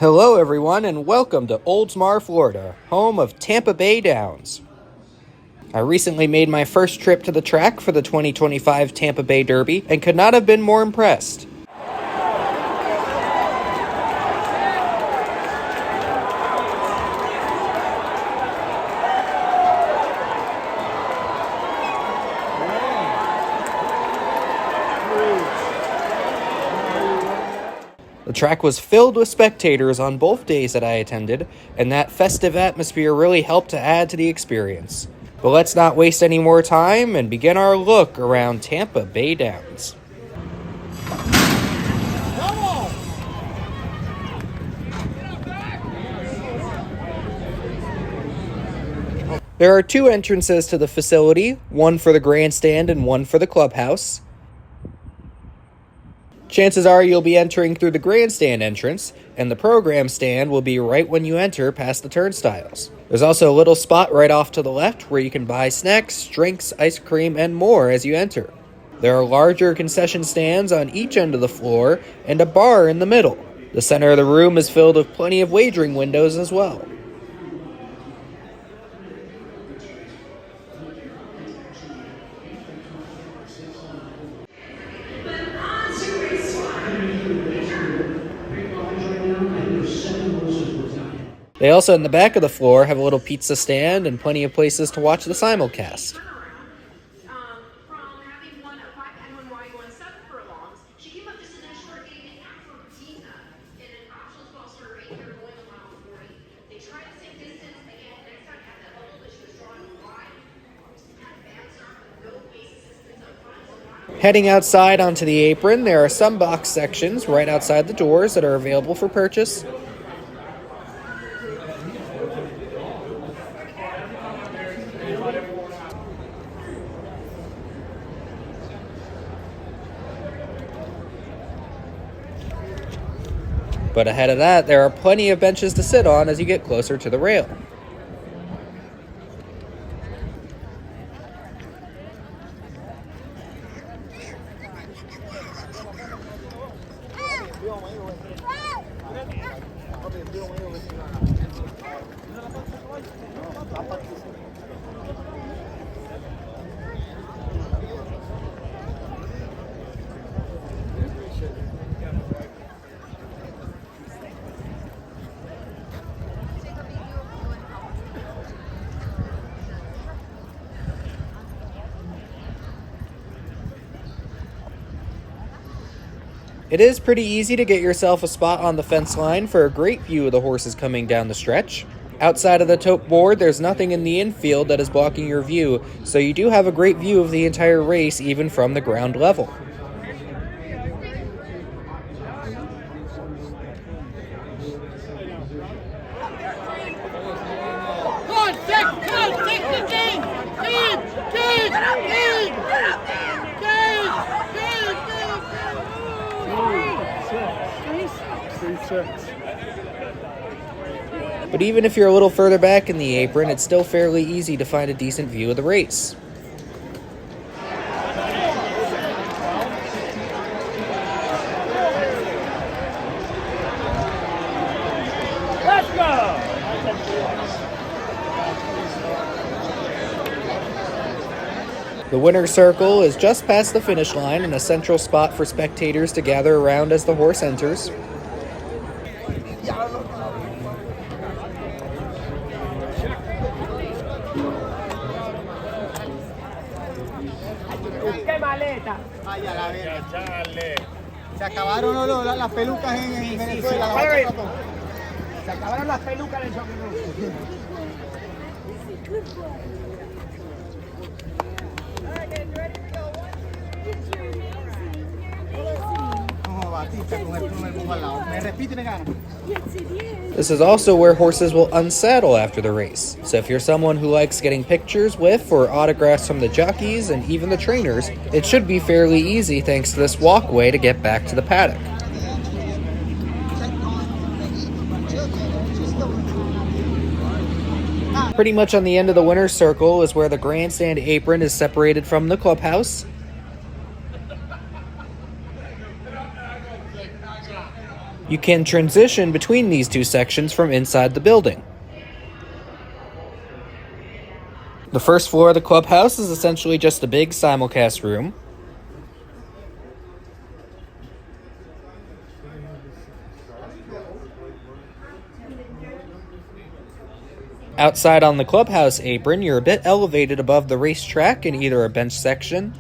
Hello everyone and welcome to Oldsmar, Florida, home of Tampa Bay Downs. I recently made my first trip to the track for the 2025 Tampa Bay Derby and could not have been more impressed. The track was filled with spectators on both days that I attended, and that festive atmosphere really helped to add to the experience. But let's not waste any more time and begin our look around Tampa Bay Downs. There are two entrances to the facility, one for the grandstand and one for the clubhouse. Chances are you'll be entering through the grandstand entrance, and the program stand will be right when you enter past the turnstiles. There's also a little spot right off to the left where you can buy snacks, drinks, ice cream, and more as you enter. There are larger concession stands on each end of the floor and a bar in the middle. The center of the room is filled with plenty of wagering windows as well. They also, in the back of the floor, have a little pizza stand and plenty of places to watch the simulcast. Heading outside onto the apron, there are some box sections right outside the doors that are available for purchase. But ahead of that, there are plenty of benches to sit on as you get closer to the rail. It is pretty easy to get yourself a spot on the fence line for a great view of the horses coming down the stretch. Outside of the tote board, there's nothing in the infield that is blocking your view, so you do have a great view of the entire race even from the ground level. But even if you're a little further back in the apron, it's still fairly easy to find a decent view of the race. Let's go! The winner's circle is just past the finish line and a central spot for spectators to gather around as the horse enters. Se acabaron las pelucas en Venezuela. Se acabaron las pelucas en el Jockey. This is also where horses will unsaddle after the race, so if you're someone who likes getting pictures with or autographs from the jockeys and even the trainers, it should be fairly easy thanks to this walkway to get back to the paddock. Pretty much on the end of the winner's circle is where the grandstand apron is separated from the clubhouse. You can transition between these two sections from inside the building. The first floor of the clubhouse is essentially just a big simulcast room. Outside on the clubhouse apron, you're a bit elevated above the racetrack in either a bench section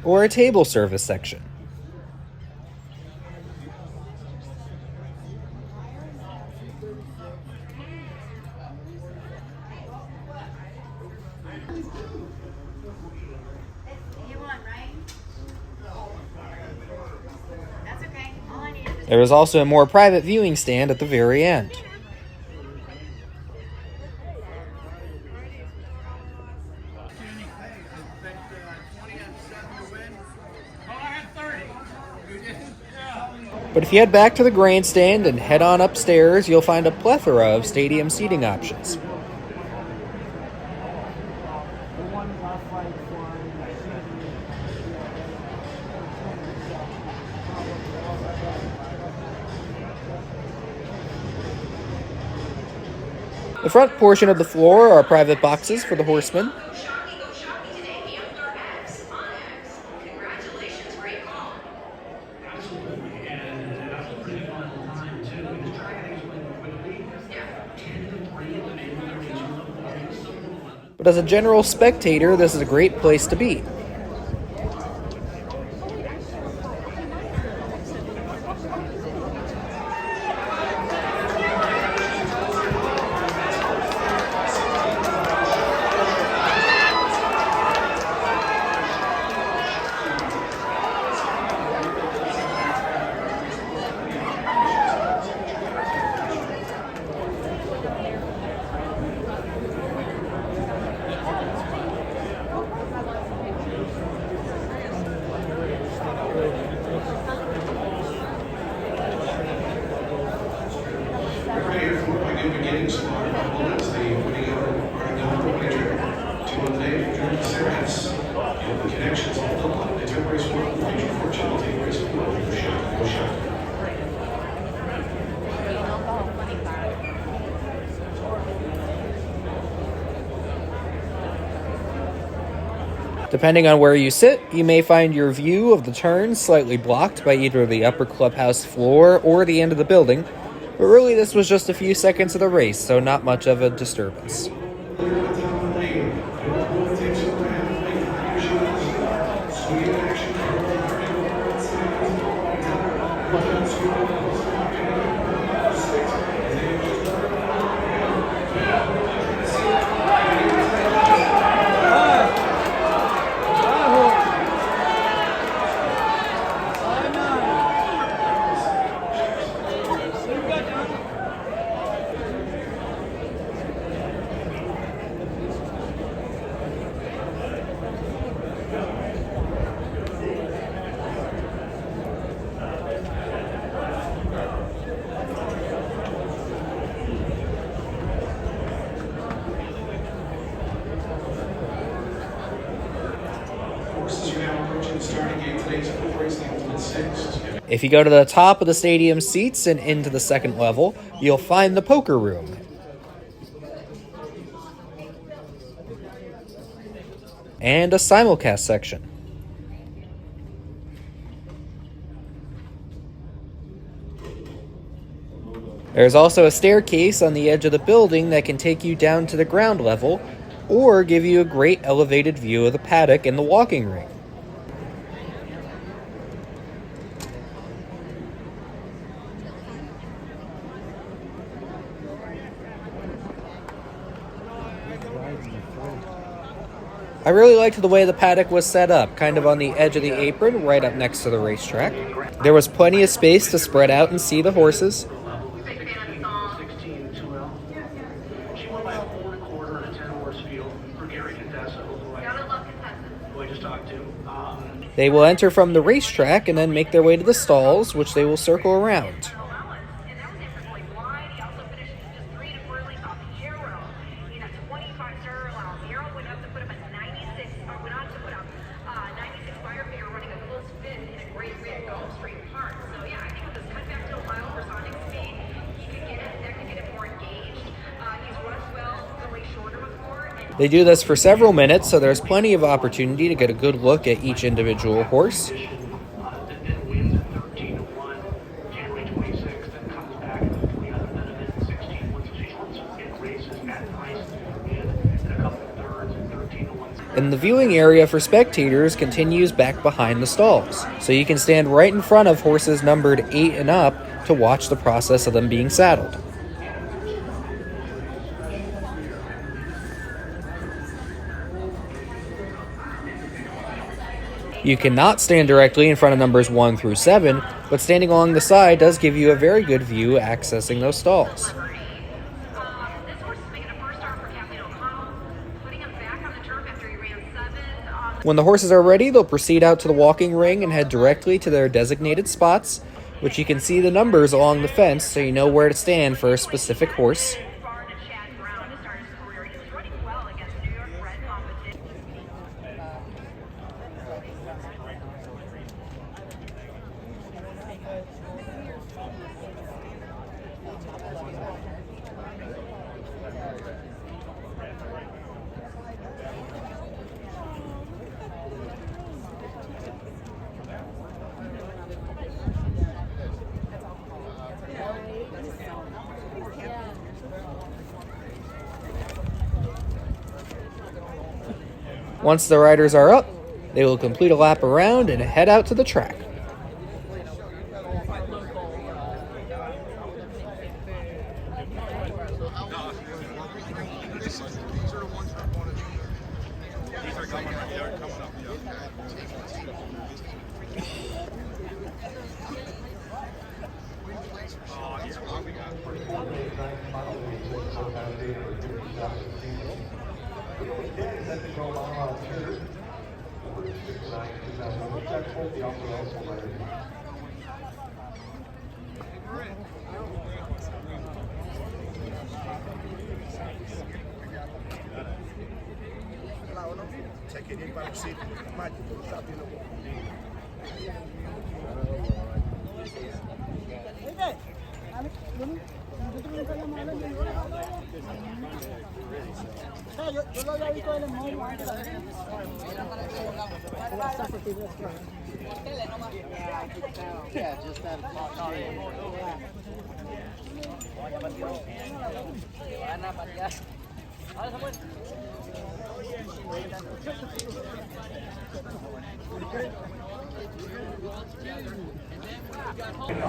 or a table service section. There is also a more private viewing stand at the very end. But if you head back to the grandstand and head on upstairs, you'll find a plethora of stadium seating options. The front portion of the floor are private boxes for the horsemen. But as a general spectator, this is a great place to be. Depending on where you sit, you may find your view of the turn slightly blocked by either the upper clubhouse floor or the end of the building, but really this was just a few seconds of the race, so not much of a disturbance. If you go to the top of the stadium seats and into the second level, you'll find the poker room. And a simulcast section. There's also a staircase on the edge of the building that can take you down to the ground level, or give you a great elevated view of the paddock and the walking ring. I really liked the way the paddock was set up, kind of on the edge of the apron, right up next to the racetrack. There was plenty of space to spread out and see the horses. They will enter from the racetrack and then make their way to the stalls, which they will circle around. They do this for several minutes, so there's plenty of opportunity to get a good look at each individual horse. And the viewing area for spectators continues back behind the stalls, so you can stand right in front of horses numbered 8 and up to watch the process of them being saddled. You cannot stand directly in front of numbers 1 through 7, but standing along the side does give you a very good view accessing those stalls. When the horses are ready, they'll proceed out to the walking ring and head directly to their designated spots, which you can see the numbers along the fence so you know where to stand for a specific horse. Once the riders are up, they will complete a lap around and head out to the track.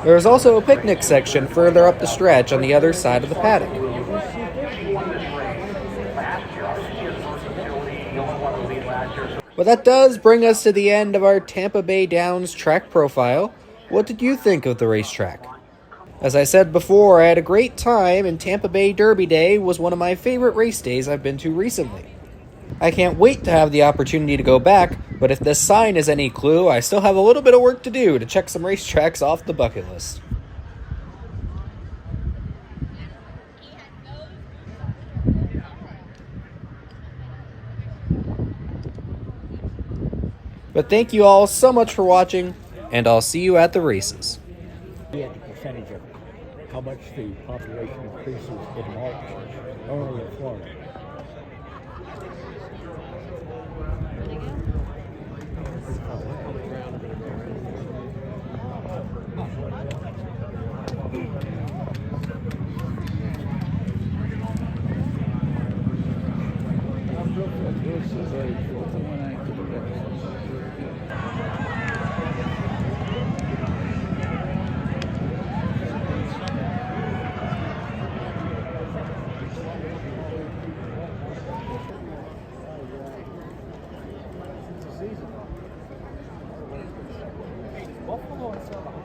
There is also a picnic section further up the stretch on the other side of the paddock. But that does bring us to the end of our Tampa Bay Downs track profile. What did you think of the racetrack? As I said before, I had a great time, and Tampa Bay Derby Day was one of my favorite race days I've been to recently. I can't wait to have the opportunity to go back, but if this sign is any clue, I still have a little bit of work to do to check some racetracks off the bucket list. But thank you all so much for watching, and I'll see you at the races. The percentage of how much the population increases in March, only in Florida. Buffalo and